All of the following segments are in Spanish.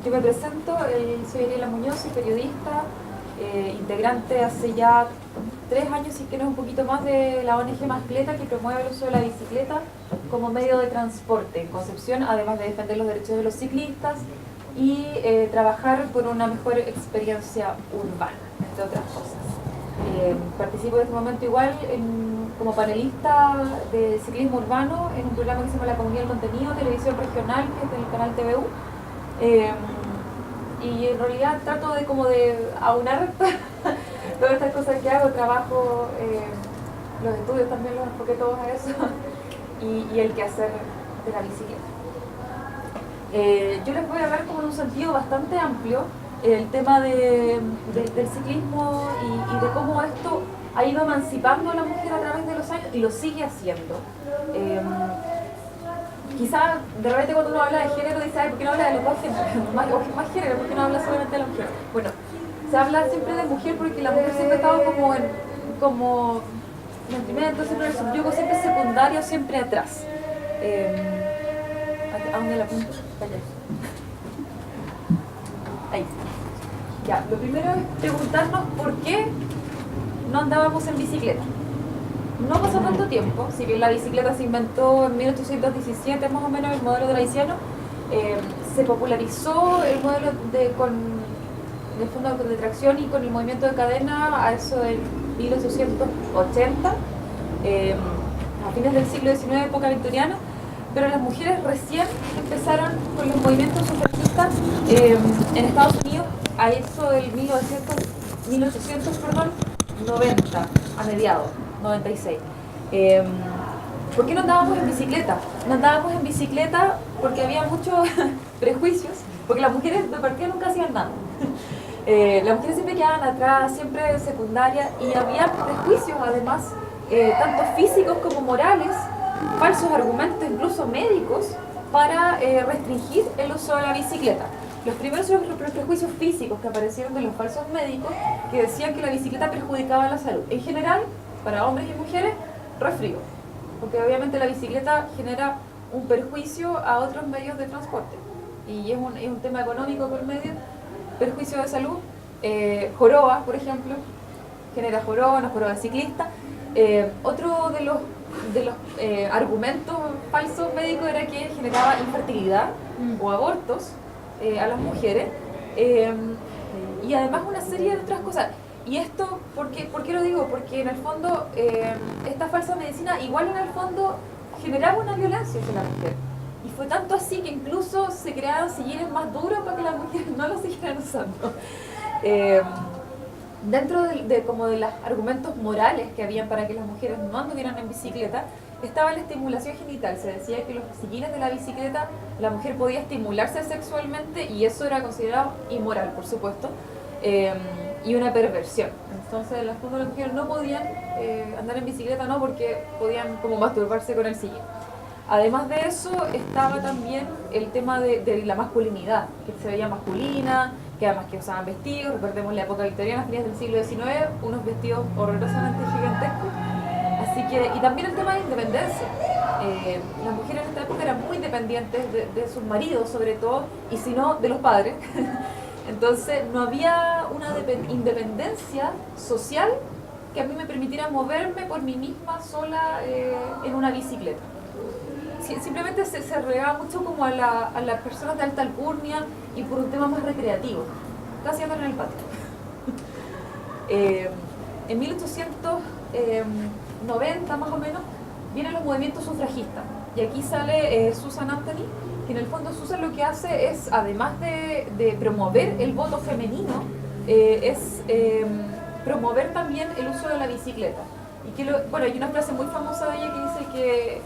Yo me presento, soy Ariela Muñoz, soy periodista, integrante hace ya 3 años, si es que no es un poquito más, de la ONG Mascleta, que promueve el uso de la bicicleta como medio de transporte en Concepción, además de defender los derechos de los ciclistas y trabajar por una mejor experiencia urbana, entre otras cosas. Participo en este momento igual como panelista de ciclismo urbano en un programa que se llama La Comunidad del Contenido, televisión regional, que es del canal TVU. Y en realidad trato de aunar todas estas cosas que hago, trabajo, los estudios también los enfoqué todos a eso, y el quehacer de la bicicleta. Yo les voy a hablar como en un sentido bastante amplio el tema del ciclismo y de cómo esto ha ido emancipando a la mujer a través de los años y lo sigue haciendo. Quizás de repente cuando uno habla de género dice, ay, ¿por qué no habla de los dos géneros? Más género, ¿por qué no habla solamente de la mujer? Bueno, se habla siempre de mujer porque la mujer siempre ha estado como en detrimento, siempre en el subyugo, siempre secundario, siempre atrás. ¿A dónde la apunto? Allá. Ahí. Ya, lo primero es preguntarnos por qué no andábamos en bicicleta. No pasó tanto tiempo, si bien la bicicleta se inventó en 1817 más o menos, el modelo tradicional, se popularizó el modelo con el fondo de tracción y con el movimiento de cadena a eso del 1880, a fines del siglo XIX, época victoriana, pero las mujeres recién empezaron con los movimientos sufragistas en Estados Unidos a eso del 1890, a mediados, 96. ¿Por qué no andábamos en bicicleta? No andábamos en bicicleta porque había muchos prejuicios, porque las mujeres de partida nunca hacían nada. Las mujeres siempre quedaban atrás, siempre secundaria, y había prejuicios además, tanto físicos como morales, falsos argumentos, incluso médicos, para restringir el uso de la bicicleta. Los primeros son los prejuicios físicos que aparecieron de los falsos médicos, que decían que la bicicleta perjudicaba la salud. En general, para hombres y mujeres, resfrío, porque obviamente la bicicleta genera un perjuicio a otros medios de transporte, y es un tema económico por medio, perjuicio de salud, joroba, por ejemplo, genera joroba, una joroba ciclista. Otro de los argumentos falsos médicos era que generaba infertilidad o abortos a las mujeres, y además una serie de otras cosas. Y esto, ¿por qué lo digo? Porque en el fondo esta falsa medicina igual en el fondo generaba una violencia hacia la mujer. Y fue tanto así que incluso se crearon sillines más duros para que las mujeres no los siguieran usando. Dentro de los argumentos morales que habían para que las mujeres no anduvieran en bicicleta, estaba la estimulación genital. Se decía que los sillines de la bicicleta, la mujer podía estimularse sexualmente, y eso era considerado inmoral, por supuesto, y una perversión. Entonces, en el fondo, las mujeres no podían andar en bicicleta, no porque podían como masturbarse con el sillín. Además de eso, estaba también el tema de la masculinidad, que se veía masculina, que además que usaban vestidos. Recordemos la época victoriana, fines del siglo XIX, unos vestidos horrorosamente gigantescos. Así que, y también el tema de independencia. Las mujeres en esta época eran muy dependientes de sus maridos, sobre todo, y si no, de los padres. Entonces, no había una independencia social que a mí me permitiera moverme por mí misma sola en una bicicleta. Simplemente se relegaba mucho como a las personas de alta alcurnia y por un tema más recreativo, casi andan en el patio. En 1890 más o menos vienen los movimientos sufragistas, y aquí sale Susan Anthony, que en el fondo Susan lo que hace es, además de promover el voto femenino, es promover también el uso de la bicicleta. Y que hay una frase muy famosa de ella que dice que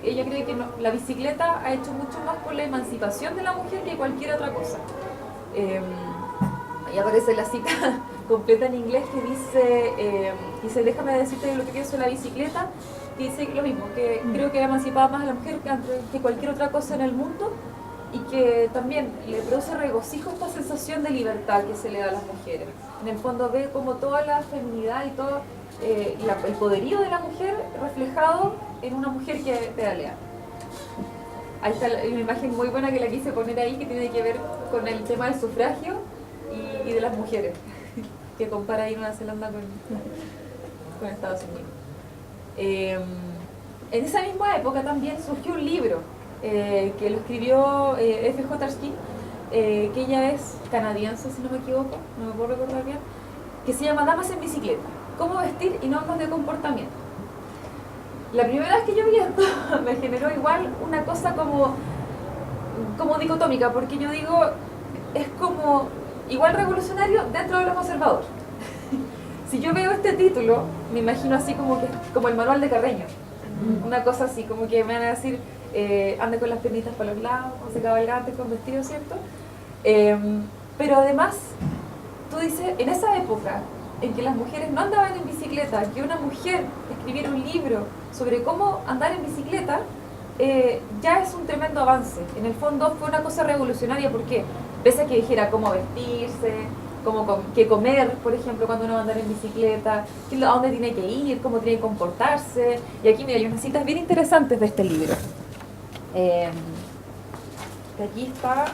ella cree que la bicicleta ha hecho mucho más por la emancipación de la mujer que cualquier otra cosa. Ahí aparece la cita completa en inglés que dice, déjame decirte lo que pienso de la bicicleta, que dice lo mismo, que creo que ha emancipado más a la mujer que cualquier otra cosa en el mundo, y que también le produce regocijo esta sensación de libertad que se le da a las mujeres. En el fondo ve como toda la feminidad y todo el poderío de la mujer reflejado en una mujer que pedalea. ahí está una imagen muy buena que la quise poner ahí, que tiene que ver con el tema del sufragio y de las mujeres, que compara ahí Nueva Zelanda con Estados Unidos. En esa misma época también surgió un libro que lo escribió F.J. Erskine, que ella es canadiense, si no me equivoco, no me puedo recordar bien, que se llama Damas en bicicleta, cómo vestir y normas de comportamiento. La primera vez que yo vi esto me generó igual una cosa como dicotómica, porque yo digo, es como igual revolucionario dentro de lo conservador. Si yo veo este título, me imagino así como el manual de Carreño, una cosa así, como que me van a decir, ande con las piernitas para los lados, se cabalgante con vestido, ¿cierto? Pero además, tú dices, en esa época en que las mujeres no andaban en bicicleta, que una mujer escribiera un libro sobre cómo andar en bicicleta, ya es un tremendo avance. En el fondo fue una cosa revolucionaria, porque pese a que dijera cómo vestirse, qué comer, por ejemplo, cuando uno va a andar en bicicleta, a dónde tiene que ir, cómo tiene que comportarse. Y aquí, mira, hay unas citas bien interesantes de este libro. Que aquí está,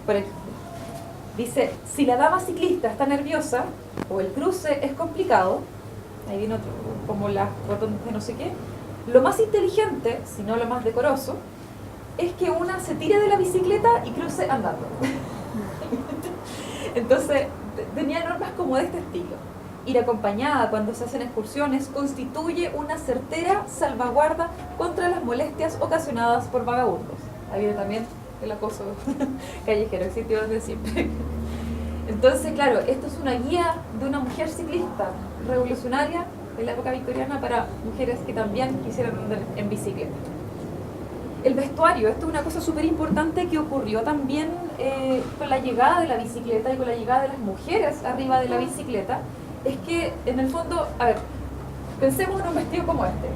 por aquí. Dice, si la dama ciclista está nerviosa o el cruce es complicado, ahí viene otro, como las botones de no sé qué, lo más inteligente, si no lo más decoroso, es que una se tire de la bicicleta y cruce andando. Entonces, tenía normas como de este estilo. Ir acompañada cuando se hacen excursiones constituye una certera salvaguarda contra las molestias ocasionadas por vagabundos. Ahí viene también el acoso callejero, existió desde siempre. Entonces, claro, esto es una guía de una mujer ciclista revolucionaria en la época victoriana para mujeres que también quisieran andar en bicicleta. El vestuario, esto es una cosa súper importante que ocurrió también con la llegada de la bicicleta y con la llegada de las mujeres arriba de la bicicleta, es que en el fondo, a ver, pensemos en un vestido como este,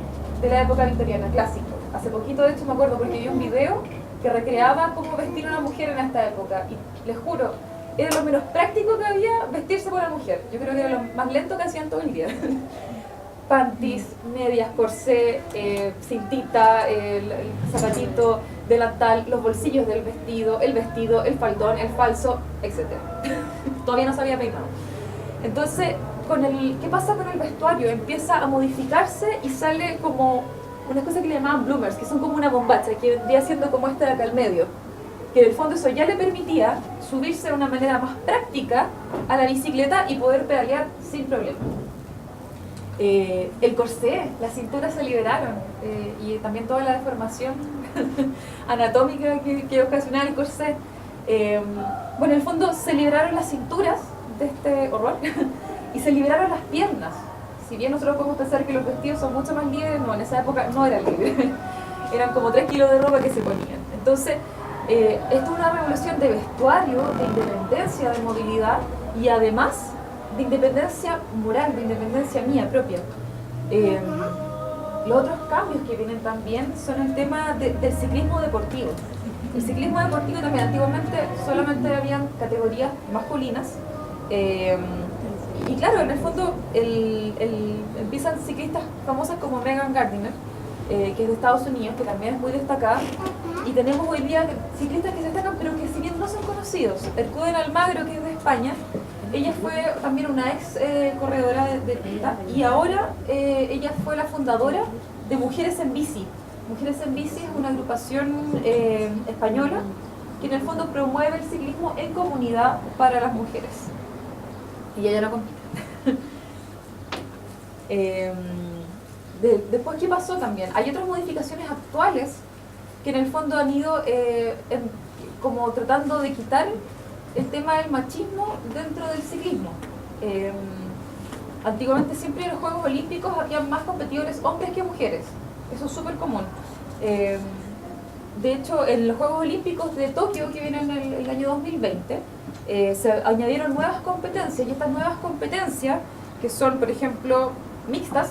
de la época victoriana, clásico. Hace poquito, de hecho, me acuerdo porque vi un video que recreaba cómo vestir a una mujer en esta época, y les juro, era lo menos práctico que había vestirse por una mujer. Yo creo que era lo más lento que hacían todo el día. Panties, medias, corsé, cintita, el zapatito, delantal, los bolsillos del vestido, el faldón, el falso, etc. Todavía no se había peinado. Entonces, ¿qué pasa con el vestuario? Empieza a modificarse y sale como unas cosas que le llamaban bloomers, que son como una bombacha, que vendría siendo como esta de acá al medio. Que en el fondo eso ya le permitía subirse de una manera más práctica a la bicicleta y poder pedalear sin problema. El corsé, las cinturas se liberaron, y también toda la deformación anatómica que ocasionaba el corsé. Bueno, en el fondo se liberaron las cinturas de este horror y se liberaron las piernas. Si bien nosotros podemos pensar que los vestidos son mucho más libres, no, en esa época no eran libres. Eran como 3 kilos de ropa que se ponían. Entonces, esto es una revolución de vestuario, de independencia, de movilidad y además de independencia moral, de independencia mía propia. Los otros cambios que vienen también son el tema del ciclismo deportivo. El ciclismo deportivo también, antiguamente solamente habían categorías masculinas, y claro, en el fondo empiezan ciclistas famosas como Megan Gardiner, que es de Estados Unidos, que también es muy destacada, y tenemos hoy día ciclistas que se destacan, pero que si bien no son conocidos. Ercuden Almagro, que es de España, ella fue también una ex corredora de pista, y ahora ella fue la fundadora de Mujeres en Bici. Mujeres en Bici es una agrupación española que en el fondo promueve el ciclismo en comunidad para las mujeres. Y ella no compite. Después, ¿qué pasó también? Hay otras modificaciones actuales que en el fondo han ido como tratando de quitar el tema del machismo dentro del ciclismo. Antiguamente siempre en los Juegos Olímpicos había más competidores hombres que mujeres. Eso es súper común. De hecho, en los Juegos Olímpicos de Tokio, que vienen en el año 2020, se añadieron nuevas competencias, y estas nuevas competencias, que son, por ejemplo, mixtas,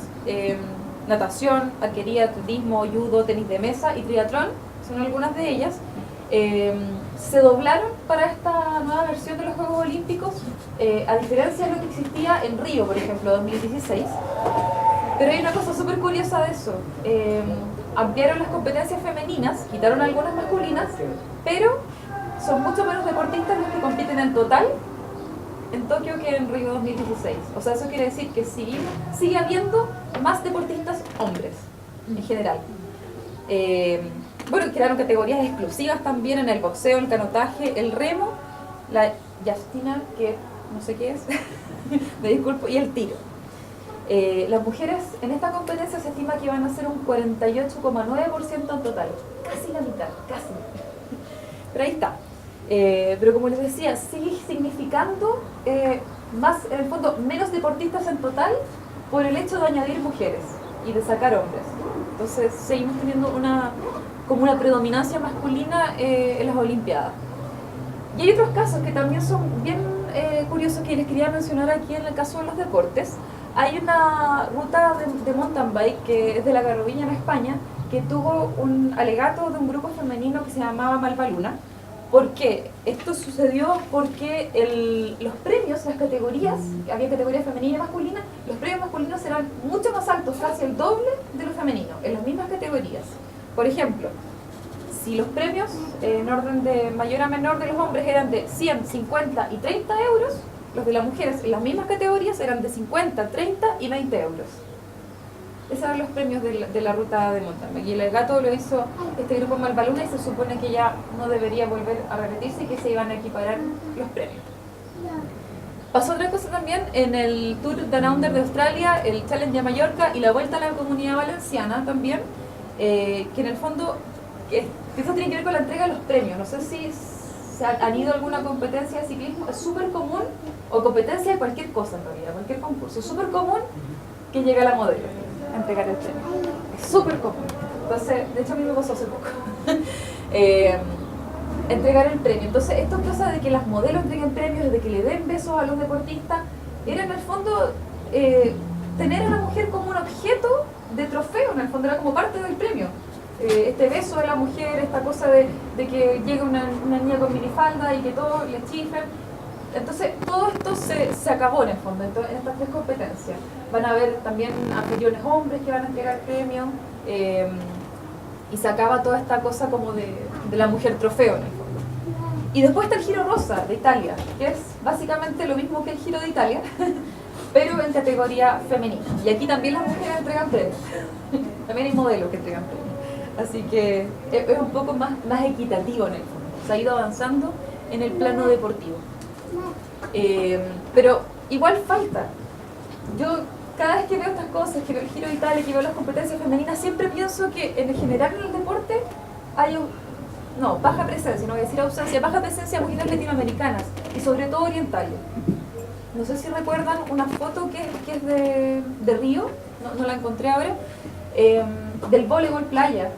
natación, arquería, atletismo, judo, tenis de mesa y triatlón, son algunas de ellas, se doblaron para esta nueva versión de los Juegos Olímpicos, a diferencia de lo que existía en Río, por ejemplo, 2016. Pero hay una cosa súper curiosa de eso. ampliaron las competencias femeninas, quitaron algunas masculinas, pero son mucho menos deportistas los que compiten en total en Tokio que en Río 2016. O sea, eso quiere decir que sigue habiendo más deportistas hombres, en general. Bueno, crearon categorías exclusivas también en el boxeo, el canotaje, el remo, la yastina, que no sé qué es, me disculpo, y el tiro. Las mujeres en esta competencia se estima que van a ser un 48,9% en total, casi la mitad, casi. Pero ahí está. Pero como les decía, sigue significando más, en el fondo, menos deportistas en total por el hecho de añadir mujeres y de sacar hombres. Entonces seguimos teniendo como una predominancia masculina en las Olimpiadas. Y hay otros casos que también son bien curiosos que les quería mencionar aquí en el caso de los deportes. Hay una ruta de mountain bike que es de la Garroviña en España, que tuvo un alegato de un grupo femenino que se llamaba Malvaluna. ¿Por qué? Esto sucedió porque los premios, las categorías, había categoría femenina y masculina, los premios masculinos eran mucho más altos, casi el doble de los femeninos, en las mismas categorías. Por ejemplo, si los premios en orden de mayor a menor de los hombres eran de 100, 50 y 30 euros, los de las mujeres en las mismas categorías eran de 50, 30 y 20 euros. Esos eran los premios de la ruta de mountain bike. Y el alegato lo hizo este grupo Malvaluna y se supone que ya no debería volver a repetirse y que se iban a equiparar los premios. Pasó otra cosa también en el Tour Down Under de Australia, el Challenge de Mallorca y la Vuelta a la Comunidad Valenciana también, que en el fondo eso tiene que ver con la entrega de los premios. No sé si han ido a alguna competencia de ciclismo, es súper común, o competencia de cualquier cosa en realidad, cualquier concurso, es súper común que llegue la modelo a entregar el premio. Es súper común. Entonces, de hecho a mí me pasó hace poco. Entregar el premio. Entonces, esto cosa de que las modelos entreguen premios, de que le den besos a los deportistas, era en el fondo tener a la mujer como un objeto de trofeo, en el fondo era como parte del premio. Este beso de la mujer, esta cosa de que llega una niña con minifalda y que todos le chifren. Entonces, todo esto se acabó en el fondo, en estas tres competencias. Van a haber también anfitriones hombres que van a entregar premios, y se acaba toda esta cosa como de la mujer trofeo en el fondo. Y después está el Giro Rosa de Italia, que es básicamente lo mismo que el Giro de Italia, pero en categoría femenina. Y aquí también las mujeres entregan premios. También hay modelos que entregan premios. Así que es un poco más equitativo en el fondo. Se ha ido avanzando en el plano deportivo. Pero igual falta. Yo cada vez que veo estas cosas, que veo el Giro de Italia, que veo las competencias femeninas, siempre pienso que en general en el deporte hay baja presencia, no voy a decir ausencia, baja presencia de mujeres latinoamericanas y sobre todo orientales. No sé si recuerdan una foto que es de Río, no la encontré ahora, del voleibol playa,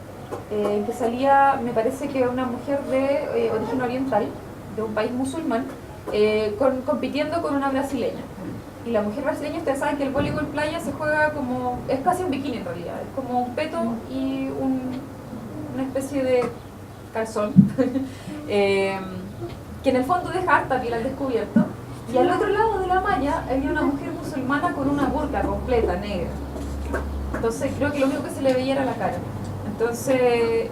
que salía, me parece que una mujer de origen oriental, de un país musulmán, compitiendo con una brasileña. Y la mujer brasileña, ustedes saben que el voleibol playa se juega como, es casi un bikini en realidad, es como un peto y una especie de calzón, que en el fondo deja harta piel al descubierto. Y al otro lado de la malla había una mujer musulmana con una burka completa, negra. Entonces creo que lo único que se le veía era la cara. Entonces,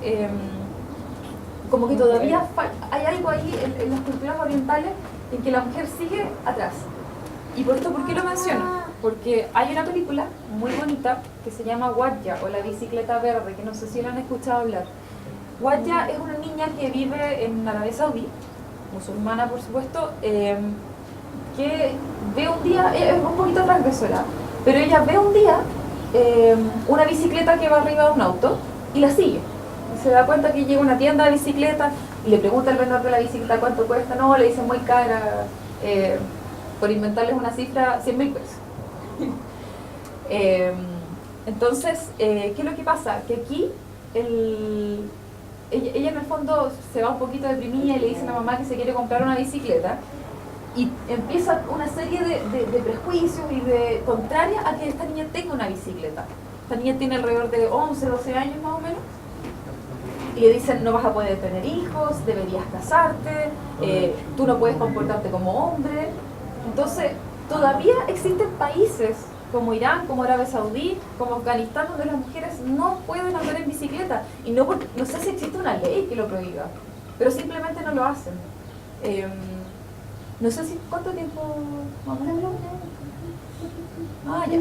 como que todavía hay algo ahí en las culturas orientales en que la mujer sigue atrás. ¿Y por esto por qué lo menciono? Porque hay una película muy bonita que se llama Wadja, o La bicicleta verde, que no sé si la han escuchado hablar. Wadja es una niña que vive en Arabia Saudí, musulmana por supuesto, que ve un día, es un poquito transgresora, pero ella ve un día una bicicleta que va arriba de un auto y la sigue. Y se da cuenta que llega a una tienda de bicicletas y le pregunta al vendedor de la bicicleta cuánto cuesta. No, le dicen muy cara, por inventarles una cifra, 100.000 pesos. Entonces, ¿qué es lo que pasa? Que aquí ella en el fondo se va un poquito deprimida y le dice a la mamá que se quiere comprar una bicicleta y empieza una serie de prejuicios y de contraria a que esta niña tenga una bicicleta. Esta niña tiene alrededor de 11, 12 años más o menos y le dicen no vas a poder tener hijos, deberías casarte, tú no puedes comportarte como hombre. Entonces todavía existen países como Irán, como Arabia Saudí, como Afganistán, donde las mujeres no pueden andar en bicicleta. Y no porque, no sé si existe una ley que lo prohíba, pero simplemente no lo hacen. No sé si, ¿cuánto tiempo vamos a hablar? Ah, ya.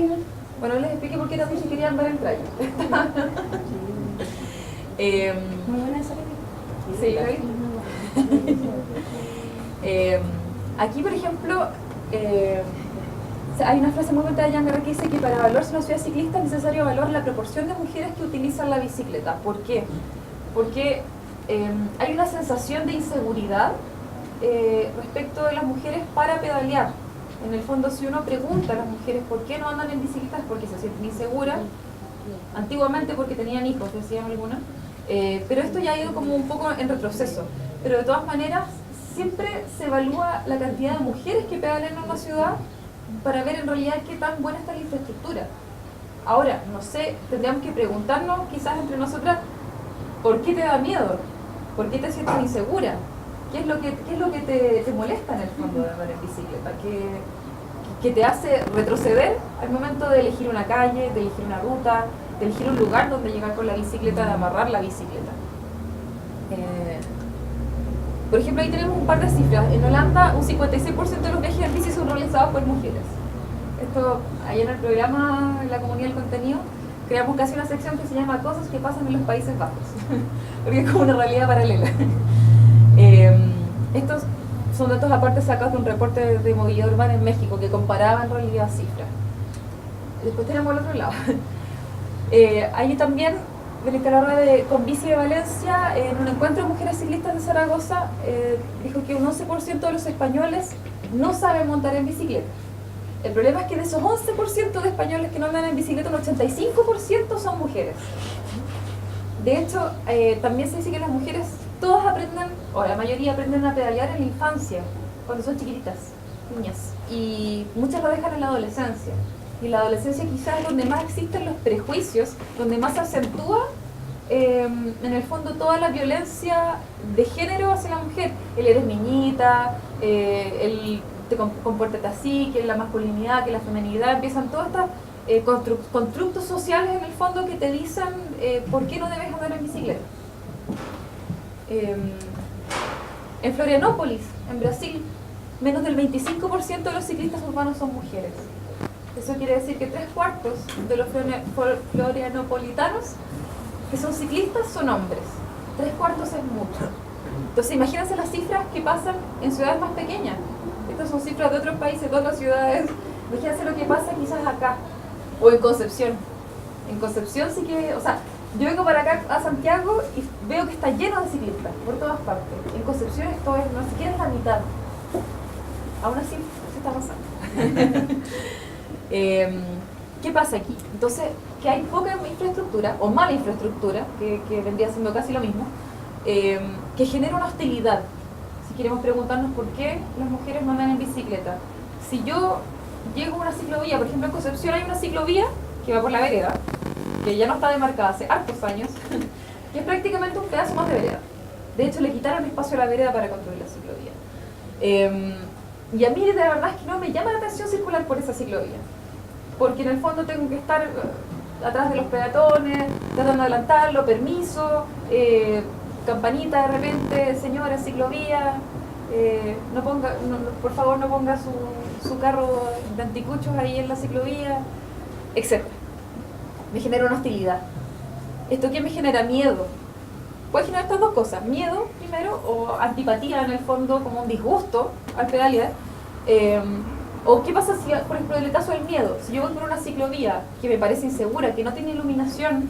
Bueno, les expliqué por qué también si querían ver el trailer. Muy buena esa película. Sí, aquí, por ejemplo, hay una frase muy bonita de Jan Garrer que dice que para evaluarse una ciudad ciclista es necesario evaluar la proporción de mujeres que utilizan la bicicleta. ¿Por qué? Porque hay una sensación de inseguridad respecto de las mujeres para pedalear. En el fondo, si uno pregunta a las mujeres por qué no andan en bicicletas, porque se sienten inseguras, antiguamente porque tenían hijos, decían algunas, pero esto ya ha ido como un poco en retroceso. Pero de todas maneras, siempre se evalúa la cantidad de mujeres que pedalean en una ciudad para ver en realidad qué tan buena está la infraestructura. Ahora, no sé, tendríamos que preguntarnos quizás entre nosotras, ¿por qué te da miedo? ¿Por qué te sientes insegura? ¿Qué es lo que te molesta en el fondo de andar en bicicleta? ¿Qué te hace retroceder al momento de elegir una calle, de elegir una ruta, de elegir un lugar donde llegar con la bicicleta, de amarrar la bicicleta? Por ejemplo, ahí tenemos un par de cifras. En Holanda, un 56% de los viajes en bici son realizados por mujeres. Esto, ahí en el programa, en la comunidad del contenido, creamos casi una sección que se llama Cosas que pasan en los Países Bajos, porque es como una realidad paralela. Estos son datos aparte sacados de un reporte de movilidad urbana en México que comparaba en realidad cifras. Después tenemos el otro lado. Ahí también, Verónica Larra de Con Bici de Valencia, en un encuentro de mujeres ciclistas de Zaragoza, dijo que un 11% de los españoles no saben montar en bicicleta. El problema es que de esos 11% de españoles que no andan en bicicleta, un 85% son mujeres. De hecho, también se dice que las mujeres todas aprenden, o la mayoría aprenden a pedalear en la infancia, cuando son chiquititas, niñas, y muchas lo dejan en la adolescencia. Y en la adolescencia quizás es donde más existen los prejuicios, donde más se acentúa en el fondo toda la violencia de género hacia la mujer. El eres niñita, el compórtate así, que es la masculinidad, que es la feminidad, empiezan todas estas constructos sociales en el fondo que te dicen por qué no debes andar en bicicleta. En Florianópolis, en Brasil, menos del 25% de los ciclistas urbanos son mujeres. Eso quiere decir que 3/4 de los florianopolitanos que son ciclistas son hombres. 3/4 es mucho. Entonces imagínense las cifras que pasan en ciudades más pequeñas. Estas son cifras de otros países, de otras ciudades. Imagínense lo que pasa quizás acá, o en Concepción. En Concepción sí que, o sea, yo vengo para acá a Santiago y veo que está lleno de ciclistas por todas partes. En Concepción esto es, no siquiera es la mitad. Aún así, se está pasando. ¿Qué pasa aquí? Entonces, que hay poca infraestructura, o mala infraestructura, que vendría siendo casi lo mismo, que genera una hostilidad. Si queremos preguntarnos por qué las mujeres no andan en bicicleta. Si yo llego a una ciclovía, por ejemplo en Concepción hay una ciclovía que va por la vereda, que ya no está demarcada hace hartos años, que es prácticamente un pedazo más de vereda. De hecho, le quitaron espacio a la vereda para construir la ciclovía. Y a mí de verdad es que no me llama la atención circular por esa ciclovía, porque en el fondo tengo que estar atrás de los peatones, tratando de adelantarlo, permiso, campanita de repente, señora, ciclovía, por favor no ponga su carro de anticuchos ahí en la ciclovía, etc. Me genera una hostilidad. ¿Esto qué me genera? Miedo. Puede generar estas dos cosas, miedo primero, o antipatía en el fondo, como un disgusto al pedalear. O qué pasa si, por ejemplo, en el caso del miedo, si yo voy por una ciclovía que me parece insegura, que no tiene iluminación,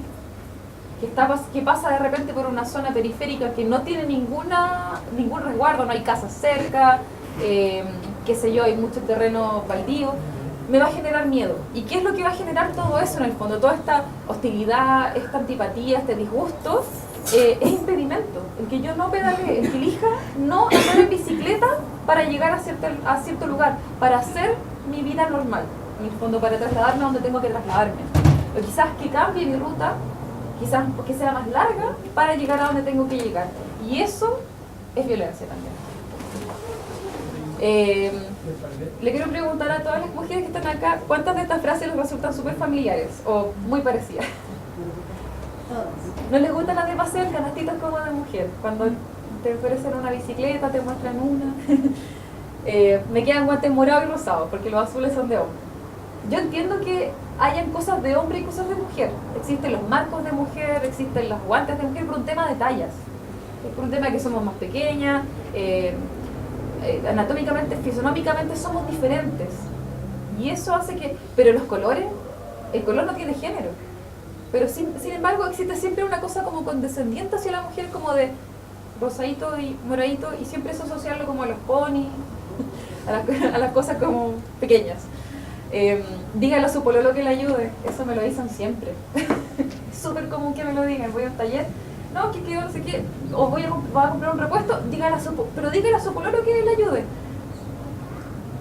que pasa de repente por una zona periférica que no tiene ningún resguardo, no hay casas cerca, qué sé yo, hay mucho terreno baldío, me va a generar miedo. ¿Y qué es lo que va a generar todo eso en el fondo? Toda esta hostilidad, esta antipatía, este disgusto, es impedimento. El que yo no pedalee, el que elija no andar en bicicleta para llegar a cierto lugar, para hacer mi vida normal, en el fondo, para trasladarme a donde tengo que trasladarme. O quizás que cambie mi ruta, quizás porque sea más larga, para llegar a donde tengo que llegar. Y eso es violencia también. Le quiero preguntar a todas las mujeres que están acá, ¿cuántas de estas frases les resultan súper familiares o muy parecidas? ¿No les gustan las de paseo, el canastito como de mujer? Cuando te ofrecen una bicicleta, te muestran una. Me quedan guantes morados y rosados, porque los azules son de hombre. Yo entiendo que hayan cosas de hombre y cosas de mujer. Existen los marcos de mujer, existen los guantes de mujer por un tema de tallas. Por un tema de que somos más pequeñas, anatómicamente, fisonómicamente somos diferentes. Y eso hace que... Pero los colores, el color no tiene género. Pero sin embargo existe siempre una cosa como condescendiente hacia la mujer, como de rosadito y moradito, y siempre eso asociarlo como a los ponis, a las cosas como pequeñas. Dígale a su pololo que le ayude, eso me lo dicen siempre. Es súper común que me lo digan, voy a un taller, no, que no sé qué, o va a comprar un repuesto, pero dígale a su pololo que le ayude.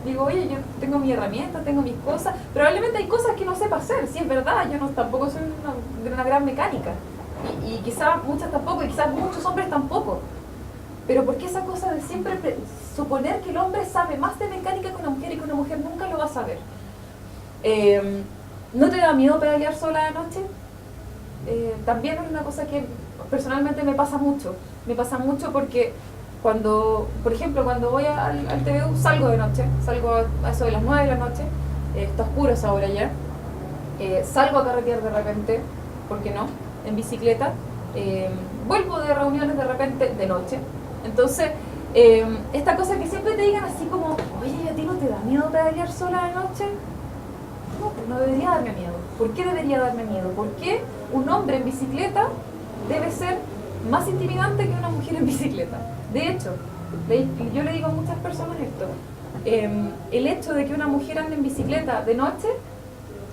Digo, oye, yo tengo mi herramienta, tengo mis cosas, probablemente hay cosas que no sepa hacer, sí es verdad, yo tampoco soy una gran mecánica, y quizás muchas tampoco, y quizás muchos hombres tampoco. Pero ¿por qué esa cosa de siempre suponer que el hombre sabe más de mecánica que una mujer y que una mujer nunca lo va a saber? ¿No te da miedo pedalear sola de noche? También es una cosa que personalmente me pasa mucho. Me pasa mucho porque cuando, por ejemplo, cuando voy al TVU salgo de noche, salgo a eso de las 9 de la noche, está oscuro esa hora ya, salgo a carretear de repente, ¿por qué no?, en bicicleta, vuelvo de reuniones de repente de noche. Entonces, esta cosa que siempre te digan así como, oye, ¿a ti no te da miedo pedalear sola de noche? No, pues no debería darme miedo. ¿Por qué debería darme miedo? ¿Por qué un hombre en bicicleta debe ser más intimidante que una mujer en bicicleta? De hecho, yo le digo a muchas personas esto, el hecho de que una mujer ande en bicicleta de noche,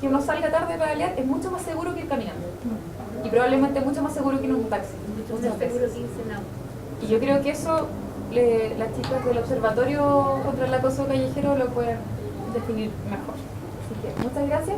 que uno salga tarde a pedalear, es mucho más seguro que ir caminando. Y probablemente mucho más seguro que ir en un taxi. Muchas veces. Y yo creo que eso las chicas del Observatorio contra el Acoso Callejero lo pueden definir mejor. Así que muchas gracias.